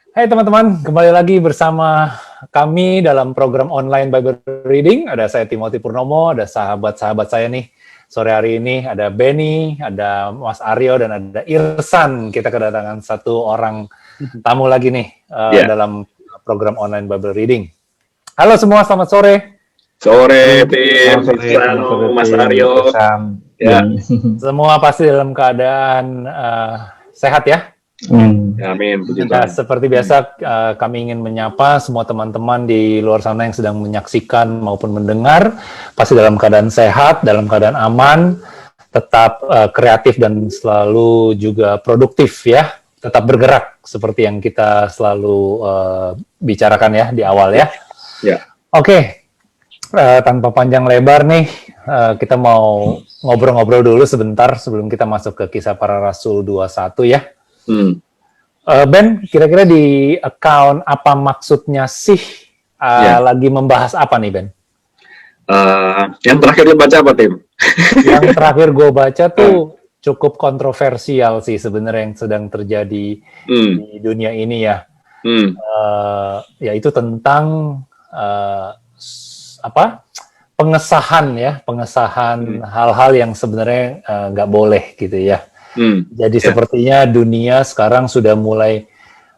Hai teman-teman, kembali lagi bersama kami dalam program online Bible Reading. Ada saya Timothy Purnomo, ada sahabat-sahabat saya nih. Sore hari ini ada Benny, ada Mas Aryo, dan ada Irsan. Kita kedatangan satu orang tamu lagi nih dalam program online Bible Reading. Halo semua, selamat sore. Sore, Tim, Mas Aryo. Ya, semua pasti dalam keadaan sehat ya? Amin. Nah, seperti biasa kami ingin menyapa semua teman-teman di luar sana yang sedang menyaksikan maupun mendengar, pasti dalam keadaan sehat, dalam keadaan aman, tetap kreatif dan selalu juga produktif ya, tetap bergerak seperti yang kita selalu bicarakan ya di awal ya. Ya. Oke. Tanpa panjang lebar nih, kita mau ngobrol-ngobrol dulu sebentar sebelum kita masuk ke Kisah Para Rasul 21 ya. Ben, kira-kira di account apa maksudnya sih lagi membahas apa nih, Ben? Yang terakhir lu baca apa, Tim? Yang terakhir gue baca tuh cukup kontroversial sih sebenarnya yang sedang terjadi di dunia ini ya. Yaitu tentang pengesahan hal-hal yang sebenarnya nggak boleh gitu ya. Jadi sepertinya dunia sekarang sudah mulai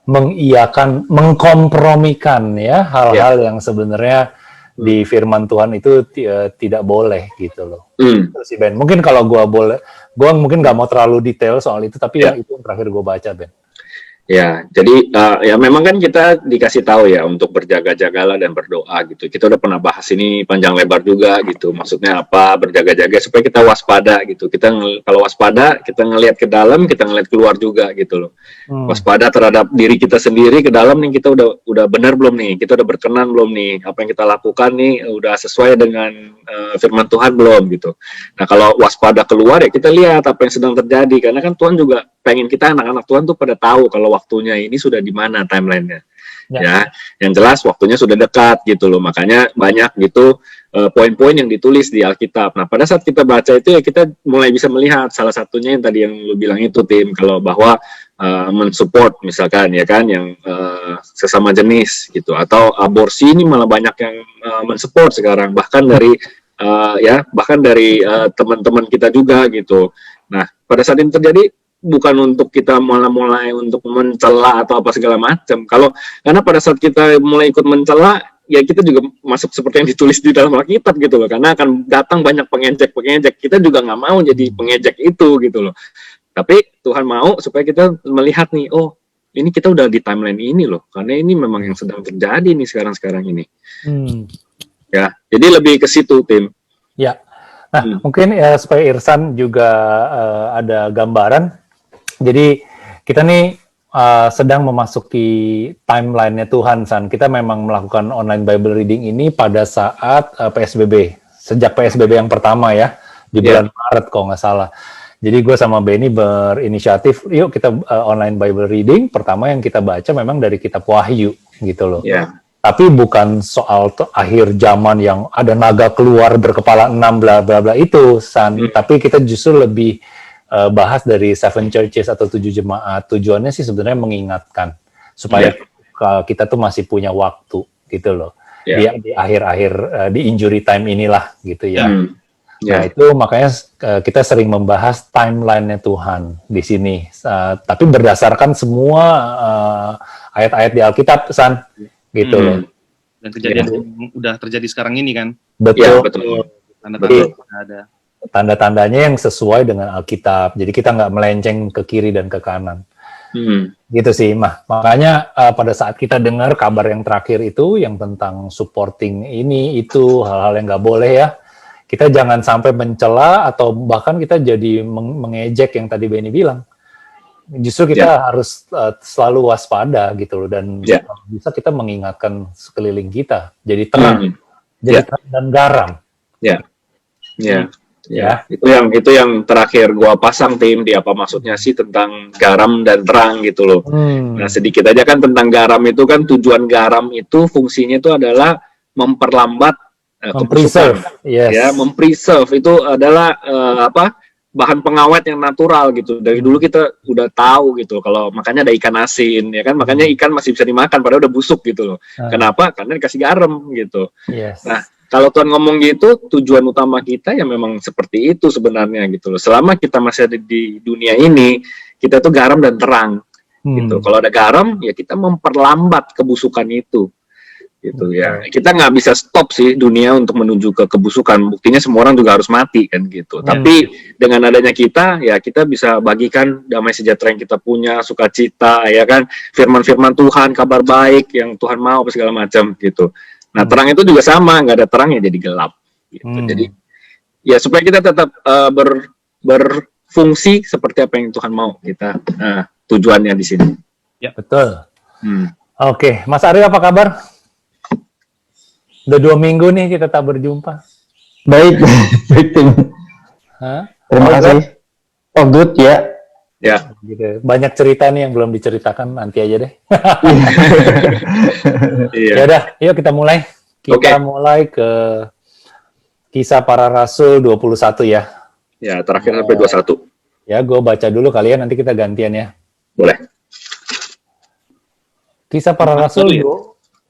mengkompromikan ya hal-hal yang sebenarnya di firman Tuhan itu tidak boleh gitu loh. Terus Ben, mungkin kalau gue mungkin nggak mau terlalu detail soal itu, tapi ya itu yang terakhir gue baca, Ben. Ya, jadi ya memang kan kita dikasih tahu ya untuk berjaga-jagalah dan berdoa gitu. Kita udah pernah bahas ini panjang lebar juga gitu. Maksudnya apa? Berjaga-jaga supaya kita waspada gitu. Kita kalau waspada, kita ngelihat ke dalam, kita ngelihat keluar juga gitu loh. Waspada terhadap diri kita sendiri ke dalam nih, kita udah benar belum nih? Kita udah berkenan belum nih? Apa yang kita lakukan nih udah sesuai dengan firman Tuhan belum gitu. Nah, kalau waspada keluar ya kita lihat apa yang sedang terjadi, karena kan Tuhan juga pengen kita anak-anak Tuhan tuh pada tahu kalau waktunya ini sudah di mana timelinenya, ya. Yang jelas waktunya sudah dekat gitu loh. Makanya banyak gitu poin-poin yang ditulis di Alkitab. Nah, pada saat kita baca itu ya kita mulai bisa melihat salah satunya yang tadi yang lu bilang itu, Tim, kalau bahwa mensupport misalkan ya kan yang sesama jenis gitu, atau aborsi ini malah banyak yang mensupport sekarang, bahkan dari teman-teman kita juga gitu. Nah, pada saat ini terjadi bukan untuk kita mulai untuk mencela atau apa segala macam. Karena pada saat kita mulai ikut mencela, ya kita juga masuk seperti yang ditulis di dalam Alkitab gitu loh. Karena akan datang banyak pengejek. Kita juga nggak mau jadi pengejek itu gitu loh. Tapi Tuhan mau supaya kita melihat nih, oh ini kita udah di timeline ini loh. Karena ini memang yang sedang terjadi nih sekarang ini. Ya, jadi lebih ke situ, Tim. Ya. Nah, mungkin ya supaya Irsan juga ada gambaran. Jadi kita nih sedang memasuki timeline-nya Tuhan, San. Kita memang melakukan online Bible Reading ini pada saat PSBB. Sejak PSBB yang pertama ya, di bulan Maret kalau nggak salah. Jadi gue sama Benny berinisiatif, yuk kita online Bible Reading. Pertama yang kita baca memang dari kitab Wahyu gitu loh. Tapi bukan soal akhir zaman yang ada naga keluar berkepala 6 bla bla bla itu, San. Tapi kita justru lebih bahas dari 7 churches atau 7 jemaat. Tujuannya sih sebenarnya mengingatkan supaya kita tuh masih punya waktu gitu loh. Di akhir-akhir di injury time inilah gitu ya. Nah, itu makanya kita sering membahas timeline-nya Tuhan di sini. Tapi berdasarkan semua ayat-ayat di Alkitab, San. Gitu loh. Dan kejadian yang udah terjadi sekarang ini kan. Betul. Tanda-tanda ada. Tanda-tandanya yang sesuai dengan Alkitab. Jadi kita nggak melenceng ke kiri dan ke kanan. Gitu sih. Makanya pada saat kita dengar kabar yang terakhir itu, yang tentang supporting ini, itu hal-hal yang nggak boleh ya. Kita jangan sampai mencela atau bahkan kita jadi mengejek yang tadi Benny bilang. Justru kita harus selalu waspada gitu loh. Dan bisa kita mengingatkan sekeliling kita. Jadi terang. Jadi terang dan garam. Ya, itu yang terakhir gua pasang, Tim, di apa maksudnya sih tentang garam dan terang gitu loh. Nah, sedikit aja kan tentang garam itu kan, tujuan garam itu fungsinya itu adalah memperlambat kebusukan. Ya, mempreserve itu adalah bahan pengawet yang natural gitu. Dari dulu kita udah tahu gitu kalau makanya ada ikan asin ya kan, makanya ikan masih bisa dimakan padahal udah busuk gitu loh. Kenapa? Karena dikasih garam gitu. Yes. Nah, kalau Tuhan ngomong gitu, tujuan utama kita ya memang seperti itu sebenarnya gitu loh. Selama kita masih ada di dunia ini, kita tuh garam dan terang gitu. Kalau ada garam ya kita memperlambat kebusukan itu. Gitu ya, kita nggak bisa stop sih dunia untuk menuju ke kebusukan, buktinya semua orang juga harus mati kan gitu. Tapi dengan adanya kita ya kita bisa bagikan damai sejahtera yang kita punya, sukacita ya kan, firman-firman Tuhan, kabar baik yang Tuhan mau apa segala macam gitu. Nah terang itu juga sama, nggak ada terang ya jadi gelap gitu. Jadi ya supaya kita tetap berfungsi seperti apa yang Tuhan mau kita, tujuannya di sini. Ya betul. Oke, Mas Aryo apa kabar? Udah 2 minggu nih kita tak berjumpa. Baik, baik tim. Terima kasih. Oh good ya. Ya. Gitu. Banyak cerita nih yang belum diceritakan, nanti aja deh. Iya. Ya udah, yuk kita mulai. Kita mulai ke Kisah Para Rasul 21 ya. Ya, terakhir sampai 21. Ya, gue baca dulu kalian, nanti kita gantian ya. Boleh. Kisah Para Rasul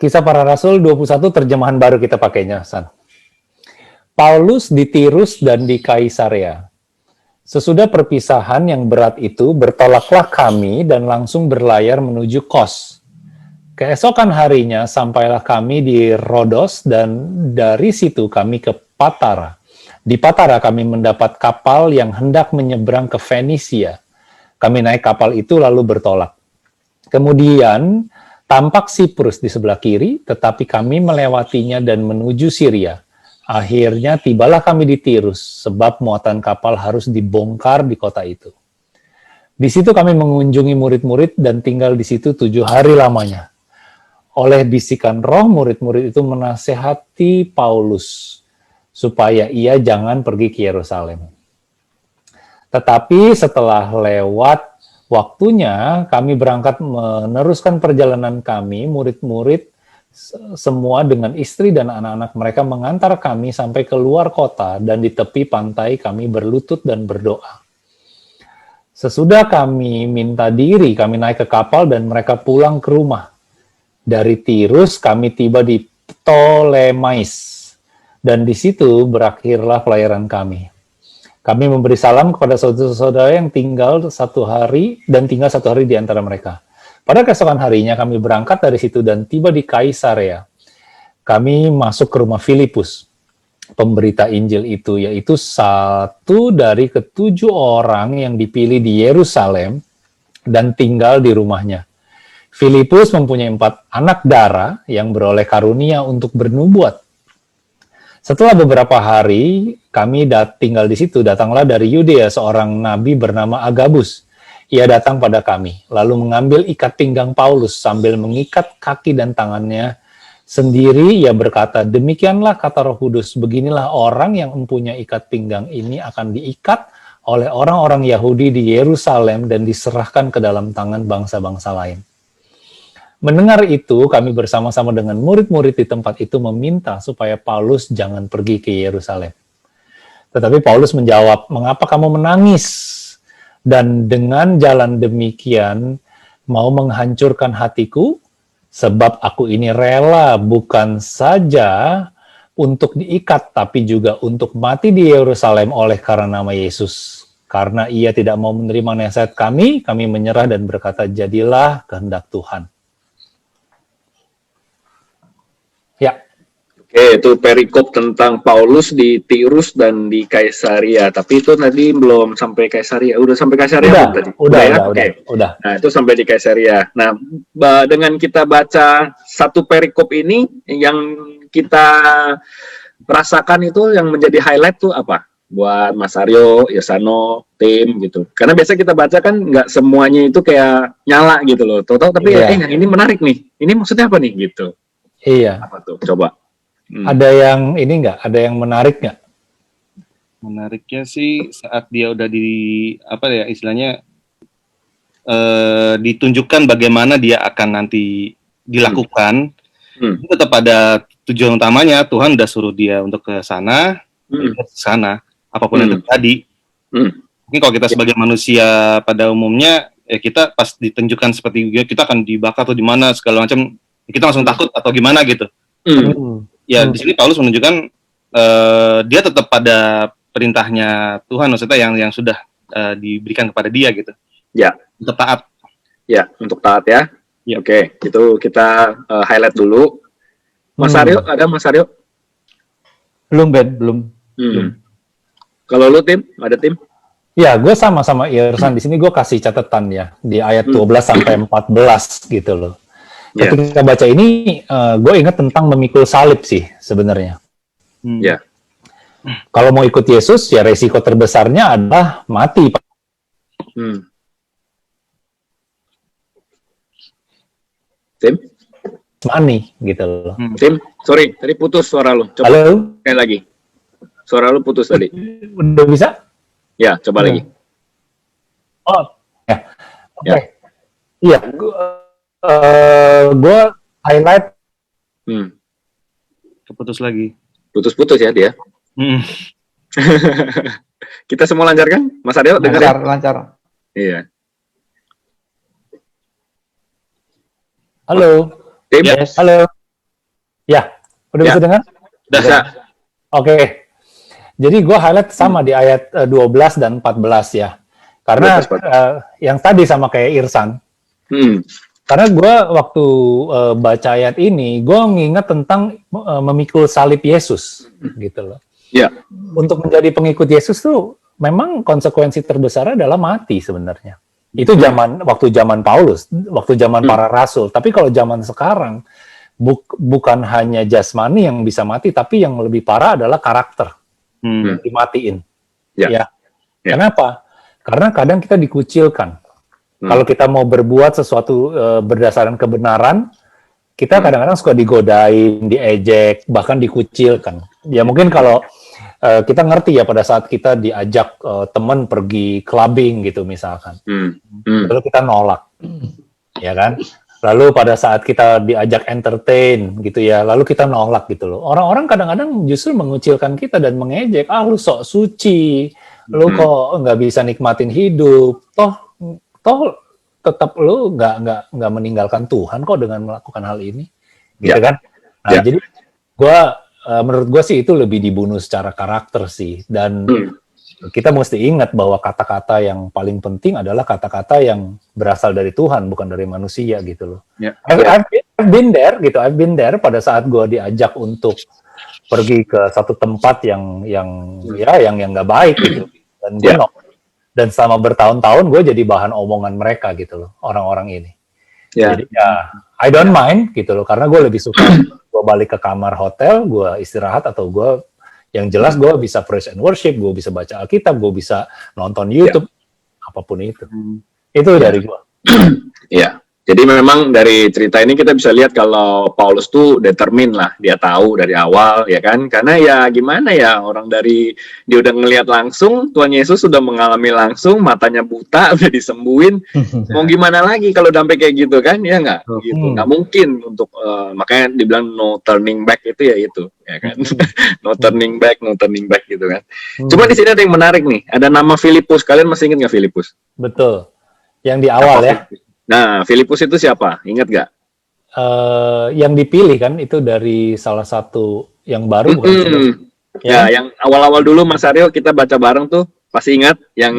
Kisah Para Rasul 21 terjemahan baru kita pakainya, San. Paulus di Tirus dan di Kaisarea. Sesudah perpisahan yang berat itu, bertolaklah kami dan langsung berlayar menuju Kos. Keesokan harinya sampailah kami di Rodos dan dari situ kami ke Patara. Di Patara kami mendapat kapal yang hendak menyeberang ke Fenisia. Kami naik kapal itu lalu bertolak. Kemudian tampak Siprus di sebelah kiri, tetapi kami melewatinya dan menuju Syria. Akhirnya tibalah kami di Tirus, sebab muatan kapal harus dibongkar di kota itu. Di situ kami mengunjungi murid-murid dan tinggal di situ 7 hari lamanya. Oleh bisikan roh, murid-murid itu menasehati Paulus, supaya ia jangan pergi ke Yerusalem. Tetapi setelah lewat waktunya, kami berangkat meneruskan perjalanan kami, murid-murid semua dengan istri dan anak-anak mereka mengantar kami sampai keluar kota dan di tepi pantai kami berlutut dan berdoa. Sesudah kami minta diri, kami naik ke kapal dan mereka pulang ke rumah. Dari Tirus kami tiba di Ptolemais dan di situ berakhirlah pelayaran kami. Kami memberi salam kepada saudara-saudara yang tinggal 1 hari di antara mereka. Pada keesokan harinya kami berangkat dari situ dan tiba di Kaisarea. Kami masuk ke rumah Filipus, pemberita Injil itu, yaitu satu dari ke-7 orang yang dipilih di Yerusalem dan tinggal di rumahnya. Filipus mempunyai 4 anak darah yang beroleh karunia untuk bernubuat. Setelah beberapa hari kami tinggal di situ, datanglah dari Yudea seorang nabi bernama Agabus. Ia datang pada kami, lalu mengambil ikat pinggang Paulus sambil mengikat kaki dan tangannya sendiri. Ia berkata, demikianlah kata Roh Kudus, beginilah orang yang mempunyai ikat pinggang ini akan diikat oleh orang-orang Yahudi di Yerusalem dan diserahkan ke dalam tangan bangsa-bangsa lain. Mendengar itu, kami bersama-sama dengan murid-murid di tempat itu meminta supaya Paulus jangan pergi ke Yerusalem. Tetapi Paulus menjawab, mengapa kamu menangis? Dan dengan jalan demikian mau menghancurkan hatiku? Sebab aku ini rela bukan saja untuk diikat, tapi juga untuk mati di Yerusalem oleh karena nama Yesus. Karena ia tidak mau menerima nasihat kami menyerah dan berkata, jadilah kehendak Tuhan. Ya. Oke, itu perikop tentang Paulus di Tirus dan di Kaisarea. Tapi itu tadi belum sampai Kaisarea. Udah sampai Kaisarea tadi? Udah. Nah, itu sampai di Kaisarea. Nah, dengan kita baca satu perikop ini, yang kita rasakan itu yang menjadi highlight tuh apa? Buat Mas Aryo, Yosano, tim gitu. Karena biasa kita baca kan nggak semuanya itu kayak nyala gitu loh. Tahu-tahu tapi yang ini menarik nih. Ini maksudnya apa nih gitu? Iya. Apa tuh? Coba. Ada yang ini nggak? Ada yang menarik nggak? Menariknya sih saat dia udah istilahnya ditunjukkan bagaimana dia akan nanti dilakukan. Tetap ada tujuan utamanya. Tuhan udah suruh dia untuk ke sana, apapun yang terjadi. Mungkin kalau kita sebagai manusia pada umumnya, ya kita pas ditunjukkan seperti kita akan dibakar atau di mana segala macam, kita langsung takut atau gimana gitu. Ya di sini Paulus menunjukkan dia tetap pada perintahnya Tuhan, maksudnya yang sudah diberikan kepada dia gitu. Ya. Untuk taat. Ya, untuk taat ya. Ya. Oke, itu kita highlight dulu. Mas Aryo, ada Mas Aryo? Belum, Ben, belum. Kalau lu Tim, ada Tim? Ya, gue sama Irsan. Di sini gue kasih catatan ya di ayat 12 sampai 14 gitu loh. Ya. Ketika baca ini, gue ingat tentang memikul salib sih sebenarnya. Ya. Kalau mau ikut Yesus, ya resiko terbesarnya adalah mati. Tim? Money gitu loh. Tim, sorry, tadi putus suara lu. Coba Halo? sekali lagi. Suara lu putus tadi. Udah bisa? Ya, coba lagi. Oh, ya. Oke. Ya. Iya, gue highlight. Keputus lagi. Putus-putus ya dia. Kita semua lancar kan? Mas Aryo, dengar ya? Lancar. Iya. Halo? Tim? Yes. Halo? Ya, udah bisa dengar? Bisa. Oke. Jadi gue highlight sama di ayat 12 dan 14 ya. Karena 12, yang tadi sama kayak Irsan. Karena gue waktu baca ayat ini, gue nginget tentang memikul salib Yesus, gitu loh. Ya. Untuk menjadi pengikut Yesus tuh, memang konsekuensi terbesar adalah mati sebenarnya. Itu waktu zaman Paulus, waktu zaman para rasul. Tapi kalau zaman sekarang, bukan hanya jasmani yang bisa mati, tapi yang lebih parah adalah karakter yang dimatiin. Ya. Kenapa? Karena kadang kita dikucilkan. Kalau kita mau berbuat sesuatu berdasarkan kebenaran, kita kadang-kadang suka digodain, diejek, bahkan dikucilkan. Ya mungkin kalau kita ngerti ya pada saat kita diajak teman pergi clubbing gitu misalkan, lalu kita nolak, ya kan? Lalu pada saat kita diajak entertain gitu ya, lalu kita nolak gitu loh. Orang-orang kadang-kadang justru mengucilkan kita dan mengejek, lu sok suci, lu kok nggak bisa nikmatin hidup, toh tetap lu nggak meninggalkan Tuhan kok dengan melakukan hal ini, gitu kan? Nah, jadi menurut gue sih itu lebih dibunuh secara karakter sih, dan kita mesti ingat bahwa kata-kata yang paling penting adalah kata-kata yang berasal dari Tuhan, bukan dari manusia gitu loh. I've been there pada saat gue diajak untuk pergi ke satu tempat yang nggak baik gitu, dan gue dan selama bertahun-tahun gue jadi bahan omongan mereka gitu loh, orang-orang ini. Jadi ya I don't mind gitu loh, karena gue lebih suka gue balik ke kamar hotel, gue istirahat, atau gue yang jelas gue bisa praise and worship, gue bisa baca Alkitab, gue bisa nonton YouTube, apapun itu. Itu dari gue. Iya. Jadi memang dari cerita ini kita bisa lihat kalau Paulus tuh determin lah, dia tahu dari awal ya kan, karena ya gimana ya, orang dari dia udah ngelihat langsung Tuhan Yesus sudah mengalami langsung, matanya buta udah disembuhin, mau gimana lagi kalau sampai kayak gitu kan, ya nggak gitu, nggak mungkin untuk makanya dibilang no turning back itu ya kan, no turning back gitu kan. Cuma di sini ada yang menarik nih, ada nama Filipus, kalian masih ingat nggak Filipus? Betul, yang di awal ya. Nah, Filipus itu siapa? Ingat nggak? Yang dipilih kan itu dari salah satu yang baru, bukan? Ya, yang awal-awal dulu Mas Aryo kita baca bareng tuh, pasti ingat yang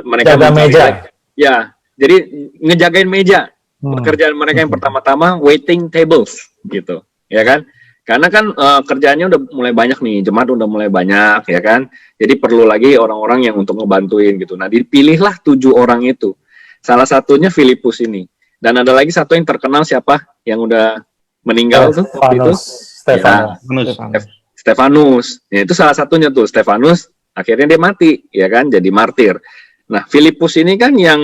mereka jaga meja. Ya, jadi ngejagain meja. Pekerjaan mereka yang pertama-tama waiting tables gitu, ya kan? Karena kan kerjaannya udah mulai banyak nih, jemaat udah mulai banyak, ya kan? Jadi perlu lagi orang-orang yang untuk ngebantuin gitu. Nah, dipilihlah 7 orang itu. Salah satunya Filipus ini. Dan ada lagi satu yang terkenal, siapa yang udah meninggal tuh waktu itu? Stefanus. Ya, itu salah satunya tuh, Stefanus. Akhirnya dia mati, ya kan? Jadi martir. Nah, Filipus ini kan yang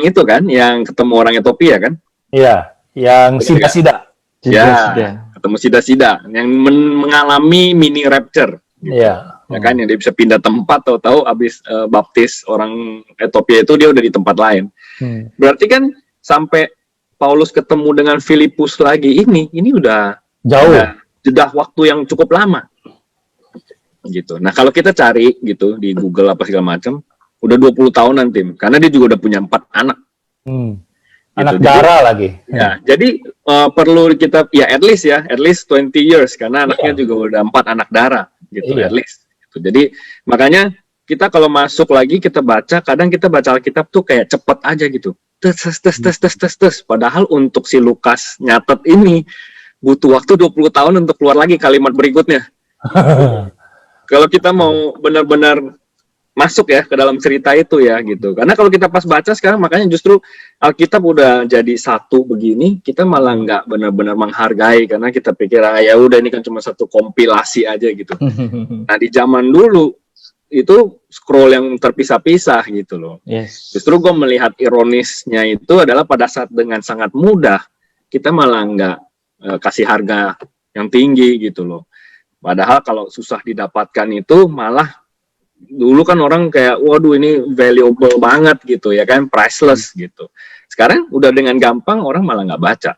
itu kan, yang ketemu orang Ethiopia kan? Iya, yang sida-sida. Ya, ketemu sida-sida. Yang mengalami mini rapture. Iya. Ya kan, yang dia bisa pindah tempat, tahu-tahu abis baptis orang Ethiopia itu dia udah di tempat lain. Berarti kan sampai Paulus ketemu dengan Filipus lagi ini udah jauh, jeda waktu yang cukup lama. gitu. Nah kalau kita cari gitu di Google apa segala macam, udah 20 tahunan Tim, karena dia juga udah punya 4 anak. Anak Gitu. darah lagi. Ya, jadi perlu kita ya at least 20 years karena anaknya juga udah 4 anak darah gitu, at least. Gitu. Jadi makanya kita kalau masuk lagi kita baca, kadang kita baca Alkitab tuh kayak cepet aja gitu. Tes. Padahal untuk si Lukas nyatet ini butuh waktu 20 tahun untuk keluar lagi kalimat berikutnya. Kalau kita mau benar-benar masuk ya ke dalam cerita itu ya gitu. Karena kalau kita pas baca sekarang, makanya justru Alkitab udah jadi satu begini, kita malah nggak benar-benar menghargai karena kita pikir ya udah ini kan cuma satu kompilasi aja gitu. Nah di zaman dulu itu scroll yang terpisah-pisah gitu loh. Yes. Justru gue melihat ironisnya itu adalah pada saat dengan sangat mudah kita malah nggak kasih harga yang tinggi gitu loh. Padahal kalau susah didapatkan itu malah dulu kan orang kayak waduh ini valuable banget gitu ya kan, priceless gitu. Sekarang udah dengan gampang orang malah nggak baca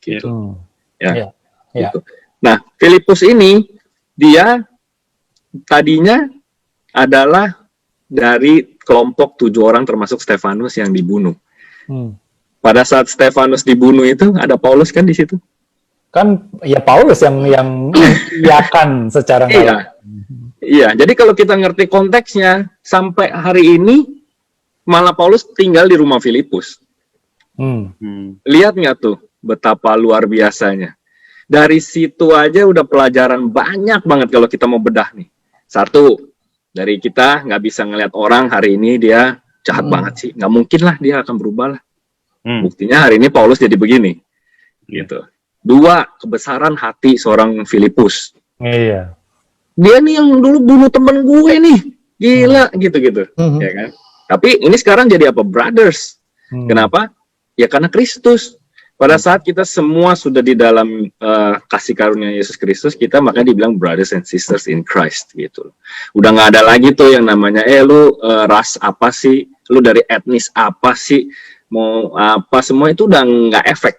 gitu. Gitu. Nah Filipus ini dia tadinya adalah dari kelompok 7 orang termasuk Stefanus yang dibunuh. Pada saat Stefanus dibunuh itu ada Paulus kan di situ. Kan ya Paulus yang iakan secara Iya, jadi kalau kita ngerti konteksnya sampai hari ini malah Paulus tinggal di rumah Filipus. Lihat nggak tuh betapa luar biasanya. Dari situ aja udah pelajaran banyak banget kalau kita mau bedah nih. Satu, dari kita nggak bisa ngelihat orang hari ini dia jahat banget sih, nggak mungkin lah dia akan berubah lah. Buktinya hari ini Paulus jadi begini, gitu. 2, kebesaran hati seorang Filipus. Iya. Dia nih yang dulu bunuh temen gue nih, gila gitu-gitu, ya kan? Tapi ini sekarang jadi apa? Brothers. Kenapa? Ya karena Kristus. Pada saat kita semua sudah di dalam kasih karunia Yesus Kristus, kita makanya dibilang brothers and sisters in Christ gitu. Udah nggak ada lagi tuh yang namanya lu ras apa sih, lu dari etnis apa sih, mau apa, semua itu udah nggak efek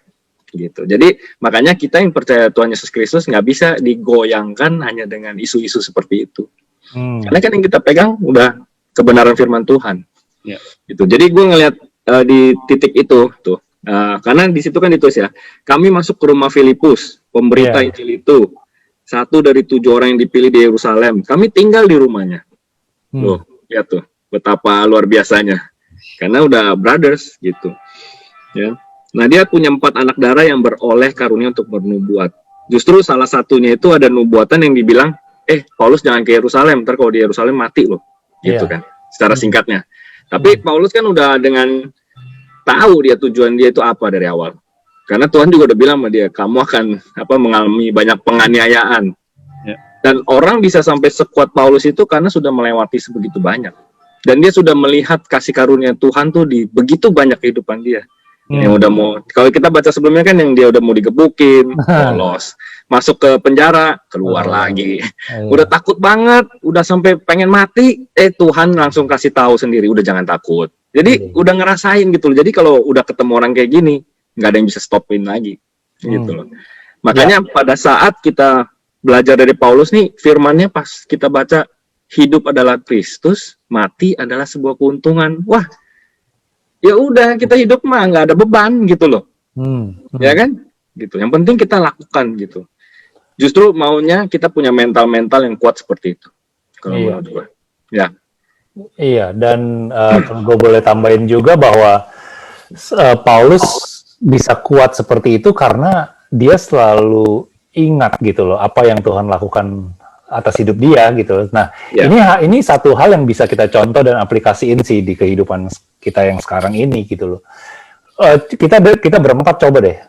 gitu. Jadi makanya kita yang percaya Tuhan Yesus Kristus nggak bisa digoyangkan hanya dengan isu-isu seperti itu. Karena kan yang kita pegang udah kebenaran firman Tuhan. Gitu. Jadi gue ngelihat di titik itu tuh. Karena di situ kan ditulis ya, kami masuk ke rumah Filipus, pemberita Injil itu, 1 dari 7 orang yang dipilih di Yerusalem. Kami tinggal di rumahnya. Loh, lihat tuh betapa luar biasanya. Karena udah brothers gitu. Ya. Nah, dia punya 4 anak darah yang beroleh karunia untuk bernubuat. Justru salah satunya itu ada nubuatan yang dibilang, Paulus jangan ke Yerusalem, ntar kalau di Yerusalem mati loh. Gitu kan, secara singkatnya. Tapi Paulus kan udah dengan tahu dia tujuan dia itu apa dari awal. Karena Tuhan juga udah bilang sama dia, kamu akan mengalami banyak penganiayaan. Dan orang bisa sampai sekuat Paulus itu karena sudah melewati sebegitu banyak. Dan dia sudah melihat kasih karunia Tuhan tuh di begitu banyak kehidupan dia. Yang udah mau, kalau kita baca sebelumnya kan yang dia udah mau digebukin, lolos, masuk ke penjara, keluar lagi. Udah takut banget, udah sampai pengen mati, Tuhan langsung kasih tahu sendiri, udah jangan takut. Jadi udah ngerasain gitu loh. Jadi kalau udah ketemu orang kayak gini, nggak ada yang bisa stopin lagi, gitu loh. Makanya pada saat kita belajar dari Paulus nih, firmannya pas kita baca, hidup adalah Kristus, mati adalah sebuah keuntungan. Wah, ya udah kita hidup mah nggak ada beban gitu loh, ya kan? Gitu. Yang penting kita lakukan gitu. Justru maunya kita punya mental yang kuat seperti itu. Kalau menurut gue, ya. Iya, dan kalau gue boleh tambahin juga bahwa Paulus bisa kuat seperti itu karena dia selalu ingat gitu loh apa yang Tuhan lakukan atas hidup dia gitu. Nah, ini satu hal yang bisa kita contoh dan aplikasiin sih di kehidupan kita yang sekarang ini gitu loh. Kita berempat coba deh,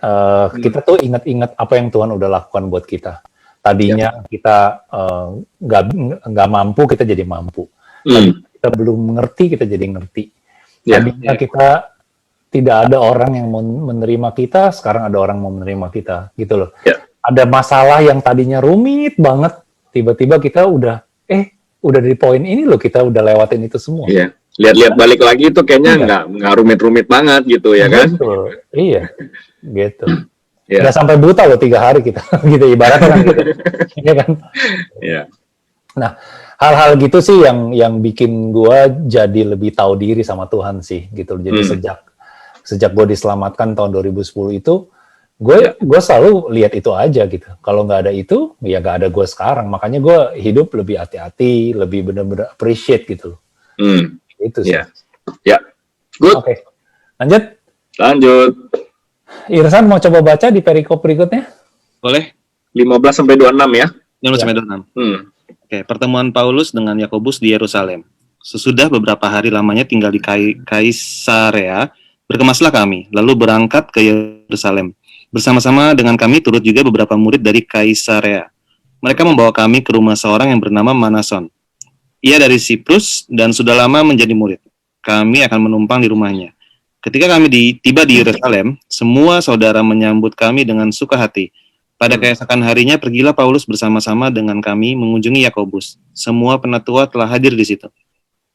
kita tuh ingat-ingat apa yang Tuhan udah lakukan buat kita. Tadinya kita nggak mampu, kita jadi mampu. Kita belum mengerti, kita jadi ngerti. Tadinya kita tidak ada orang yang mau menerima kita, sekarang ada orang mau menerima kita, gitu loh. Ada masalah yang tadinya rumit banget, tiba-tiba kita udah di poin ini loh, kita udah lewatin itu semua. Lihat-lihat balik lagi itu kayaknya nggak rumit-rumit banget gitu ya kan? Betul. Iya, gitu. Nggak sampai buta loh 3 hari kita, gitu ibaratnya kan gitu. Iya kan? Nah, hal-hal gitu sih yang bikin gue jadi lebih tahu diri sama Tuhan sih gitu. Jadi sejak gue diselamatkan tahun 2010 itu, gue selalu lihat itu aja gitu. Kalau nggak ada itu, ya nggak ada gue sekarang. Makanya gue hidup lebih hati-hati, lebih benar-benar appreciate gitu. Itu sih. Ya, good. Oke, lanjut. Irsan mau coba baca di perikop berikutnya? Boleh? 15-26 ya. 15-26. Oke, pertemuan Paulus dengan Yakobus di Yerusalem. Sesudah beberapa hari lamanya tinggal di Kaisarea, berkemaslah kami, lalu berangkat ke Yerusalem. Bersama-sama dengan kami turut juga beberapa murid dari Kaisarea. Mereka membawa kami ke rumah seorang yang bernama Manason. Ia dari Siprus dan sudah lama menjadi murid. Kami akan menumpang di rumahnya. Ketika kami tiba di Yerusalem, semua saudara menyambut kami dengan suka hati. Pada keesokan harinya pergilah Paulus bersama-sama dengan kami mengunjungi Yakobus. Semua penatua telah hadir di situ.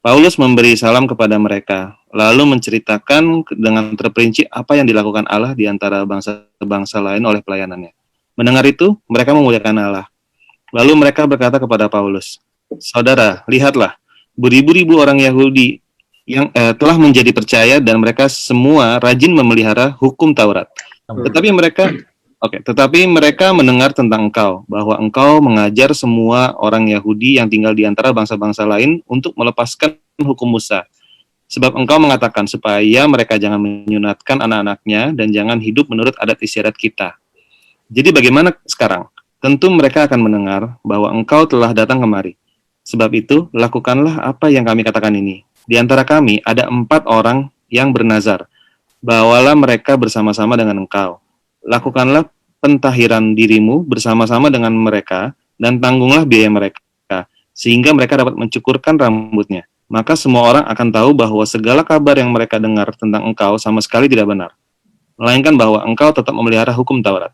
Paulus memberi salam kepada mereka, lalu menceritakan dengan terperinci apa yang dilakukan Allah di antara bangsa-bangsa lain oleh pelayanannya. Mendengar itu, mereka memuliakan Allah. Lalu mereka berkata kepada Paulus, "Saudara, lihatlah, beribu-ribu orang Yahudi yang telah menjadi percaya dan mereka semua rajin memelihara hukum Taurat. Tetapi mereka mendengar tentang engkau, bahwa engkau mengajar semua orang Yahudi yang tinggal di antara bangsa-bangsa lain untuk melepaskan hukum Musa. Sebab engkau mengatakan supaya mereka jangan menyunatkan anak-anaknya dan jangan hidup menurut adat istiadat kita. Jadi bagaimana sekarang? Tentu mereka akan mendengar bahwa engkau telah datang kemari. Sebab itu, lakukanlah apa yang kami katakan ini. Di antara kami ada 4 orang yang bernazar. Bawalah mereka bersama-sama dengan engkau. Lakukanlah pentahiran dirimu bersama-sama dengan mereka dan tanggunglah biaya mereka, sehingga mereka dapat mencukurkan rambutnya. Maka semua orang akan tahu bahwa segala kabar yang mereka dengar tentang engkau sama sekali tidak benar, melainkan bahwa engkau tetap memelihara hukum Taurat.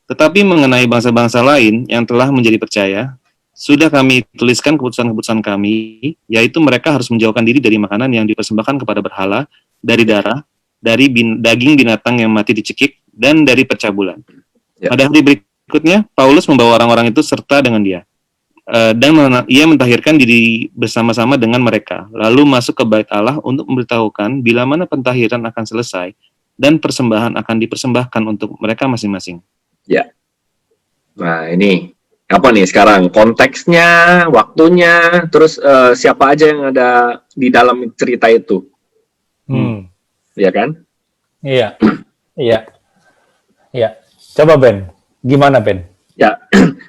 Tetapi mengenai bangsa-bangsa lain yang telah menjadi percaya, sudah kami tuliskan keputusan-keputusan kami, yaitu mereka harus menjauhkan diri dari makanan yang dipersembahkan kepada berhala, dari darah, dari daging binatang yang mati dicekik, dan dari percabulan. Pada hari berikutnya, Paulus membawa orang-orang itu serta dengan dia. Dan ia mentahirkan diri bersama-sama dengan mereka, lalu masuk ke bait Allah untuk memberitahukan bila mana pentahiran akan selesai, dan persembahan akan dipersembahkan untuk mereka masing-masing. Ya. Nah, ini apa nih sekarang? Konteksnya, waktunya, terus siapa aja yang ada di dalam cerita itu. Iya kan? Iya. Iya. Coba Ben, gimana Ben? Ya,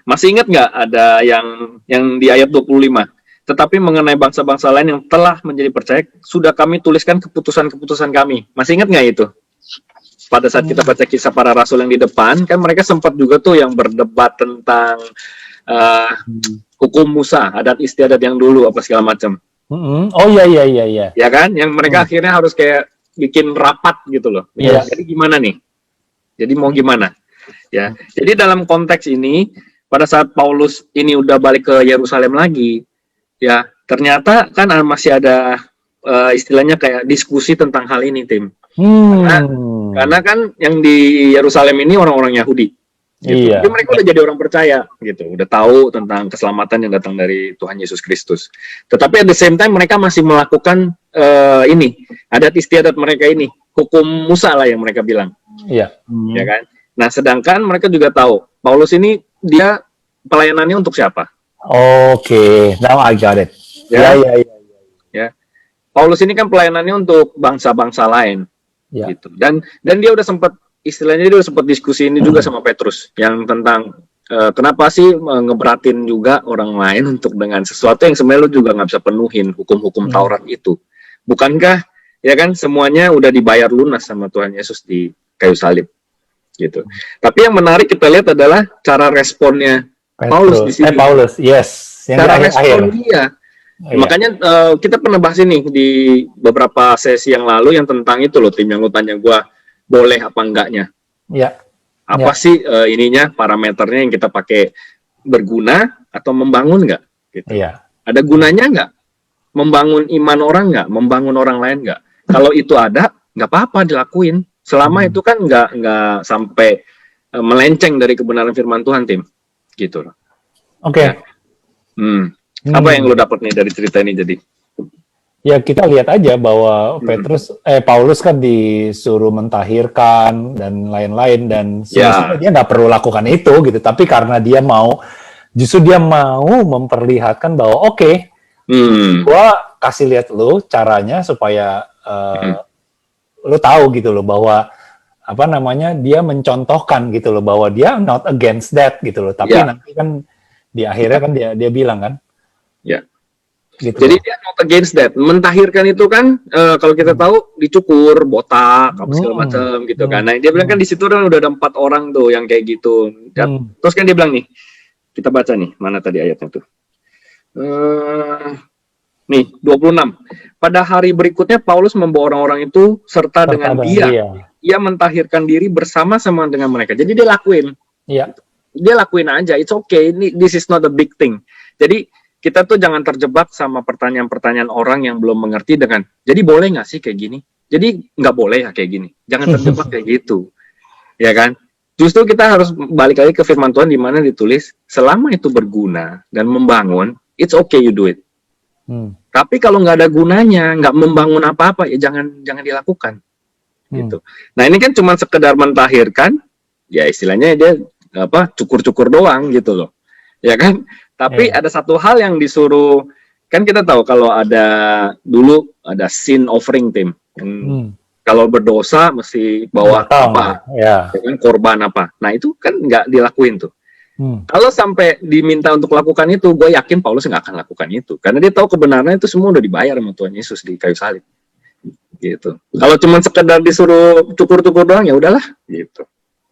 masih ingat nggak ada yang di ayat 25? Tetapi mengenai bangsa-bangsa lain yang telah menjadi percaya, sudah kami tuliskan keputusan-keputusan kami. Masih ingat nggak itu? Pada saat kita baca kisah para rasul yang di depan, kan mereka sempat juga tuh yang berdebat tentang hukum Musa, adat istiadat yang dulu, apa segala macam. Oh iya. Ya kan? Yang mereka akhirnya harus kayak bikin rapat gitu loh. Ya, jadi gimana nih? Jadi mau gimana? Ya, jadi dalam konteks ini, pada saat Paulus ini udah balik ke Yerusalem lagi, ya ternyata kan masih ada istilahnya kayak diskusi tentang hal ini, Tim. Karena kan yang di Yerusalem ini orang-orang Yahudi. Gitu. Jadi mereka udah jadi orang percaya, gitu. Udah tahu tentang keselamatan yang datang dari Tuhan Yesus Kristus. Tetapi at the same time mereka masih melakukan ini, adat istiadat mereka ini, hukum Musa lah yang mereka bilang. Ya kan? Nah, sedangkan mereka juga tahu Paulus ini dia pelayanannya untuk siapa? Oke, now I got it. Ya. Paulus ini kan pelayanannya untuk bangsa-bangsa lain, gitu. Dan dia udah sempat istilahnya dia udah sempat diskusi ini juga sama Petrus yang tentang kenapa sih ngeberatin juga orang lain untuk dengan sesuatu yang sebenarnya lu juga nggak bisa penuhin hukum-hukum Taurat itu. Bukankah ya kan semuanya udah dibayar lunas sama Tuhan Yesus di kayu salib? Gitu. Tapi yang menarik kita lihat adalah cara responnya Paulus di sini. Paulus, yes. Yang cara respon dia. Makanya kita pernah bahas ini di beberapa sesi yang lalu yang tentang itu loh, Tim, yang lu tanya gue boleh apa enggaknya. Apa sih ininya, parameternya yang kita pakai, berguna atau membangun nggak? Gitu. Ada gunanya nggak? Membangun iman orang nggak? Membangun orang lain nggak? Kalau itu ada, nggak apa-apa dilakuin. Selama itu kan nggak sampai melenceng dari kebenaran firman Tuhan, Tim, gitu loh. Oke. Apa yang lo dapet nih dari cerita ini jadi? Ya kita lihat aja bahwa Paulus kan disuruh mentahirkan dan lain-lain dan sebenarnya dia nggak perlu lakukan itu gitu, tapi karena justru dia mau memperlihatkan bahwa gua kasih lihat lu caranya supaya lu tahu gitu loh bahwa dia mencontohkan gitu loh bahwa dia not against that gitu loh, tapi nanti kan di akhirnya kan dia bilang kan. Ya. Gitu. Jadi dia not against that. Mentahirkan itu kan kalau kita tahu dicukur, botak, apa segala macam gitu kan. Nah, dia bilang kan di situ kan udah ada 4 orang tuh yang kayak gitu. Terus kan dia bilang nih, kita baca nih, mana tadi ayatnya tuh. Nih, 26. Pada hari berikutnya Paulus membawa orang-orang itu serta dengan dia. Ia mentahirkan diri bersama-sama dengan mereka. Jadi dia lakuin. Iya. Dia lakuin aja. It's okay. This is not a big thing. Jadi kita tuh jangan terjebak sama pertanyaan-pertanyaan orang yang belum mengerti dengan, jadi boleh nggak sih kayak gini? Jadi nggak boleh ya kayak gini. Jangan terjebak kayak gitu. Ya kan? Justru kita harus balik lagi ke firman Tuhan di mana ditulis, selama itu berguna dan membangun, it's okay you do it. Tapi kalau nggak ada gunanya, nggak membangun apa-apa, ya jangan dilakukan. Gitu. Nah ini kan cuma sekedar mentahirkan, ya istilahnya dia cukur-cukur doang gitu loh. Ya kan? Tapi ada satu hal yang disuruh, kan kita tahu kalau dulu ada sin offering team. Kalau berdosa mesti bawa apa, ya kan, korban apa. Nah itu kan nggak dilakuin tuh. Kalau sampai diminta untuk lakukan itu, gue yakin Paulus nggak akan lakukan itu. Karena dia tahu kebenarannya itu semua udah dibayar sama Tuhan Yesus di kayu salib. Gitu. Kalau cuma sekedar disuruh cukur-cukur doang, ya udahlah. Gitu.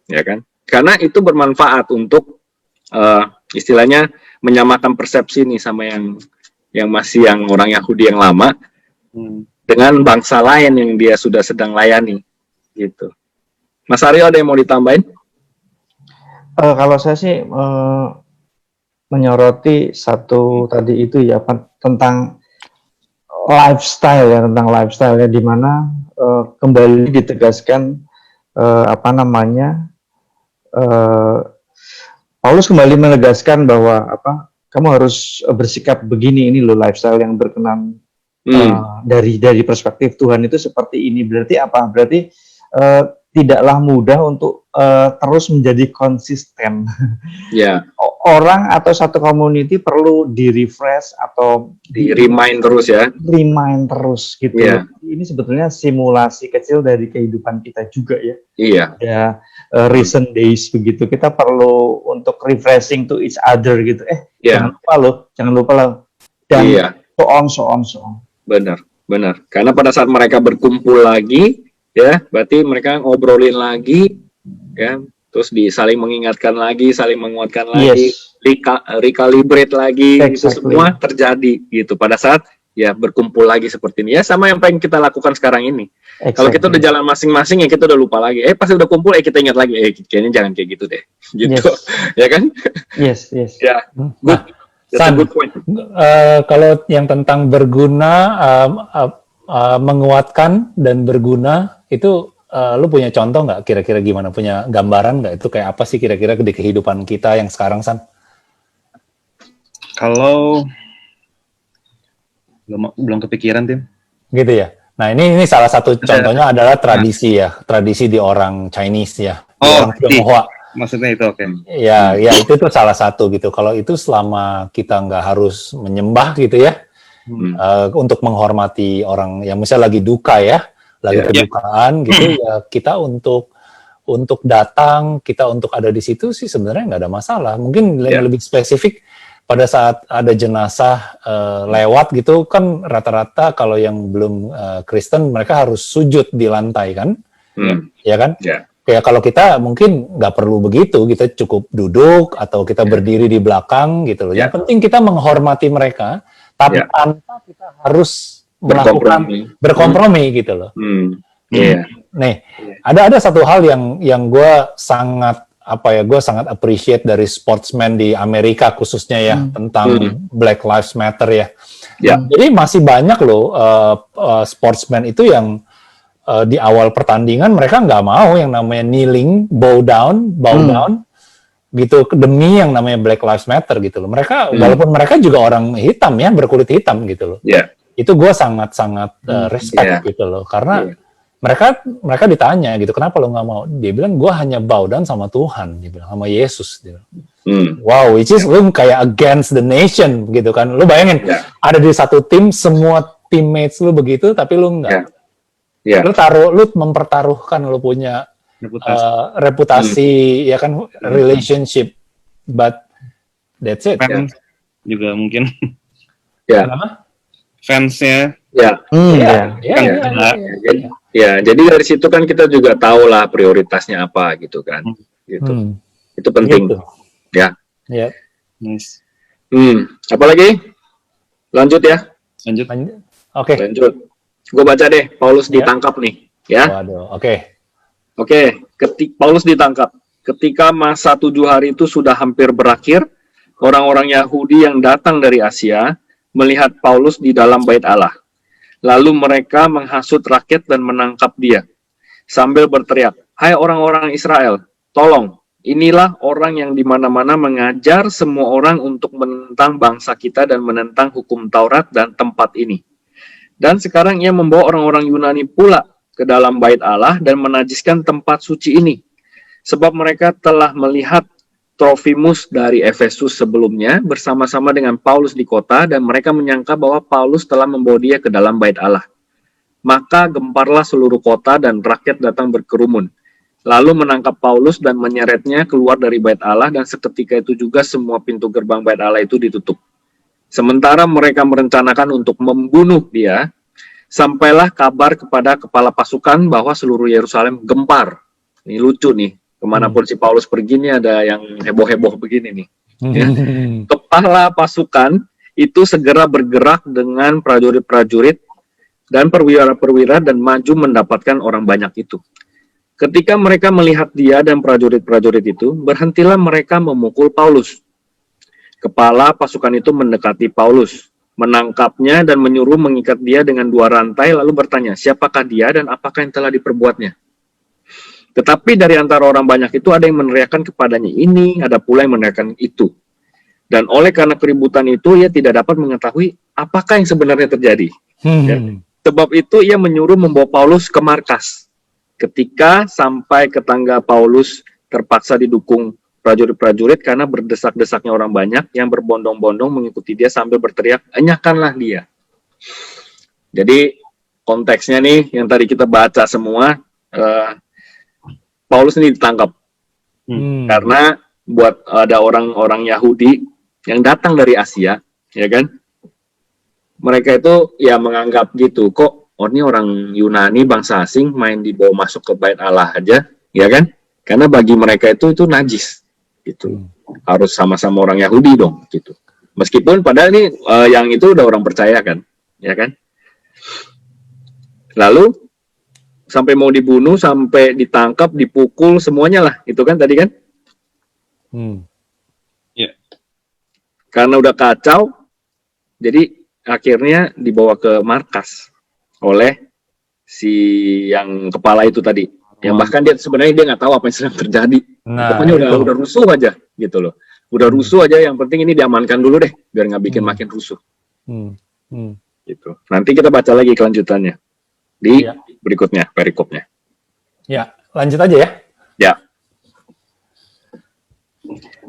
Ya kan? Karena itu bermanfaat untuk istilahnya menyamakan persepsi nih sama yang masih yang orang Yahudi yang lama dengan bangsa lain yang dia sudah sedang layani gitu. Mas Aryo ada yang mau ditambahin? Kalau saya sih menyoroti satu tadi itu ya tentang lifestyle ya, di mana kembali ditegaskan Paulus kembali menegaskan bahwa kamu harus bersikap begini, ini loh lifestyle yang berkenan dari perspektif Tuhan itu seperti ini. Berarti apa? Berarti tidaklah mudah untuk terus menjadi konsisten. Yeah. Orang atau satu community perlu di-refresh atau di-remind terus ya. Remind terus gitu. Yeah. Ini sebetulnya simulasi kecil dari kehidupan kita juga ya. Iya. Ya, recent days begitu. Kita perlu untuk refreshing to each other gitu. Jangan lupa loh. Dan so on. Benar. Karena pada saat mereka berkumpul lagi, ya, berarti mereka ngobrolin lagi, ya. Terus saling mengingatkan lagi, saling menguatkan lagi, recalibrate lagi, itu semua terjadi gitu pada saat ya berkumpul lagi seperti ini. Ya sama yang pengen kita lakukan sekarang ini. Kalau kita udah jalan masing-masing ya kita udah lupa lagi. Pas udah kumpul kita ingat lagi, kayaknya jangan kayak gitu deh. Gitu. Ya kan? Yes. Ya. Good point. Kalau yang tentang berguna, menguatkan dan berguna itu lu punya contoh nggak kira-kira gimana, punya gambaran nggak itu kayak apa sih kira-kira di kehidupan kita yang sekarang, San? Kalau belum kepikiran, Tim. Gitu ya. Nah ini salah satu contohnya adalah tradisi di orang Chinese ya. Orang Tionghoa. Maksudnya itu oke. Ya itu tuh salah satu gitu. Kalau itu selama kita nggak harus menyembah gitu ya, untuk menghormati orang yang misalnya lagi duka ya. Lagi kedukaan gitu ya, kita untuk datang, kita untuk ada di situ sih sebenarnya nggak ada masalah. Mungkin lebih spesifik pada saat ada jenazah lewat gitu kan rata-rata kalau yang belum Kristen mereka harus sujud di lantai kan, ya kan? Kayak kalau kita mungkin nggak perlu begitu, kita cukup duduk atau kita berdiri di belakang gitu loh. Yang penting kita menghormati mereka, tapi tanpa kita harus berkompromi gitu loh. Nih, ada satu hal yang gue sangat appreciate dari sportsman di Amerika khususnya ya tentang Black Lives Matter ya. Jadi masih banyak loh sportsman itu yang di awal pertandingan mereka nggak mau yang namanya kneeling, bow down, gitu demi yang namanya Black Lives Matter gitu loh. Mereka walaupun mereka juga orang hitam ya, berkulit hitam gitu loh. Ya. Itu gue sangat respect gitu loh, karena mereka ditanya gitu, kenapa lo nggak mau? Dia bilang gue hanya bow down sama Tuhan, dia bilang sama Yesus. Dia bilang. Wow, which is lu kayak against the nation gitu kan? Lu bayangin ada di satu tim semua teammates lu begitu, tapi lu nggak. Lu mempertaruhkan lu punya reputasi ya kan, relationship, but that's it. Fans juga mungkin. Kenapa? Fansnya. Jadi dari situ kan kita juga tahu lah prioritasnya apa gitu kan. Gitu. Itu penting. Gitu. Ya. Nice. Apalagi? Lanjut ya. Lanjut. Oke. Lanjut. Gue baca deh. Paulus ditangkap nih. Ya. Waduh. Oke. Paulus ditangkap. Ketika masa 7 hari itu sudah hampir berakhir, orang-orang Yahudi yang datang dari Asia melihat Paulus di dalam bait Allah. Lalu mereka menghasut rakyat dan menangkap dia. Sambil berteriak, "Hai orang-orang Israel, tolong, inilah orang yang di mana-mana mengajar semua orang untuk menentang bangsa kita dan menentang hukum Taurat dan tempat ini. Dan sekarang ia membawa orang-orang Yunani pula ke dalam bait Allah dan menajiskan tempat suci ini. Sebab mereka telah melihat Trofimus dari Efesus sebelumnya bersama-sama dengan Paulus di kota dan mereka menyangka bahwa Paulus telah membawa dia ke dalam bait Allah. Maka gemparlah seluruh kota dan rakyat datang berkerumun. Lalu menangkap Paulus dan menyeretnya keluar dari bait Allah dan seketika itu juga semua pintu gerbang bait Allah itu ditutup. Sementara mereka merencanakan untuk membunuh dia, sampailah kabar kepada kepala pasukan bahwa seluruh Yerusalem gempar. Ini lucu nih, kemanapun si Paulus pergi nih ada yang heboh-heboh begini nih. Ya. Kepala pasukan itu segera bergerak dengan prajurit-prajurit dan perwira-perwira dan maju mendapatkan orang banyak itu. Ketika mereka melihat dia dan prajurit-prajurit itu, berhentilah mereka memukul Paulus. Kepala pasukan itu mendekati Paulus, menangkapnya dan menyuruh mengikat dia dengan 2 rantai, lalu bertanya, siapakah dia dan apakah yang telah diperbuatnya? Tetapi dari antara orang banyak itu ada yang meneriakkan kepadanya ini, ada pula yang meneriakkan itu. Dan oleh karena keributan itu, ia tidak dapat mengetahui apakah yang sebenarnya terjadi. Ya. Sebab itu ia menyuruh membawa Paulus ke markas. Ketika sampai ke tangga, Paulus terpaksa didukung prajurit-prajurit karena berdesak-desaknya orang banyak yang berbondong-bondong mengikuti dia sambil berteriak, enyahkanlah dia. Jadi konteksnya nih yang tadi kita baca semua, Paulus ini ditangkap karena buat ada orang-orang Yahudi yang datang dari Asia, ya kan? Mereka itu ya menganggap gitu, kok ini orang Yunani bangsa asing main dibawa masuk ke bait Allah aja, ya kan? Karena bagi mereka itu najis, gitu. Harus sama-sama orang Yahudi dong, gitu. Meskipun padahal ini yang itu udah orang percaya kan, ya kan? Lalu sampai mau dibunuh, sampai ditangkap, dipukul, semuanya lah, itu kan tadi kan? Karena udah kacau, jadi akhirnya dibawa ke markas oleh si yang kepala itu tadi. Yang bahkan dia sebenarnya dia nggak tahu apa yang sedang terjadi. Pokoknya udah rusuh aja gitu loh. Udah rusuh aja, yang penting ini diamankan dulu deh, biar nggak bikin makin rusuh. Gitu. Nanti kita baca lagi kelanjutannya di berikutnya, perikopnya. Ya, lanjut aja ya. Ya.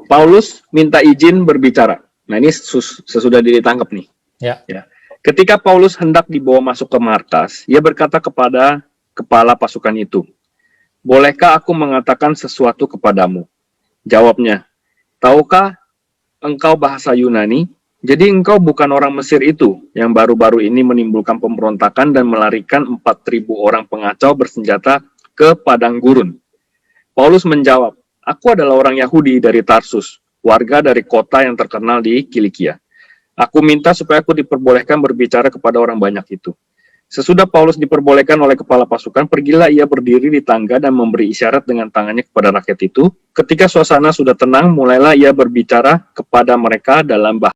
Paulus minta izin berbicara. Nah ini sesudah ditangkap nih. Ya. Ketika Paulus hendak dibawa masuk ke markas, ia berkata kepada kepala pasukan itu, bolehkah aku mengatakan sesuatu kepadamu? Jawabnya, tahukah engkau bahasa Yunani? Jadi engkau bukan orang Mesir itu yang baru-baru ini menimbulkan pemberontakan dan melarikan 4.000 orang pengacau bersenjata ke padang gurun. Paulus menjawab, aku adalah orang Yahudi dari Tarsus, warga dari kota yang terkenal di Kilikia. Aku minta supaya aku diperbolehkan berbicara kepada orang banyak itu. Sesudah Paulus diperbolehkan oleh kepala pasukan, pergilah ia berdiri di tangga dan memberi isyarat dengan tangannya kepada rakyat itu. Ketika suasana sudah tenang, mulailah ia berbicara kepada mereka dalam bahasa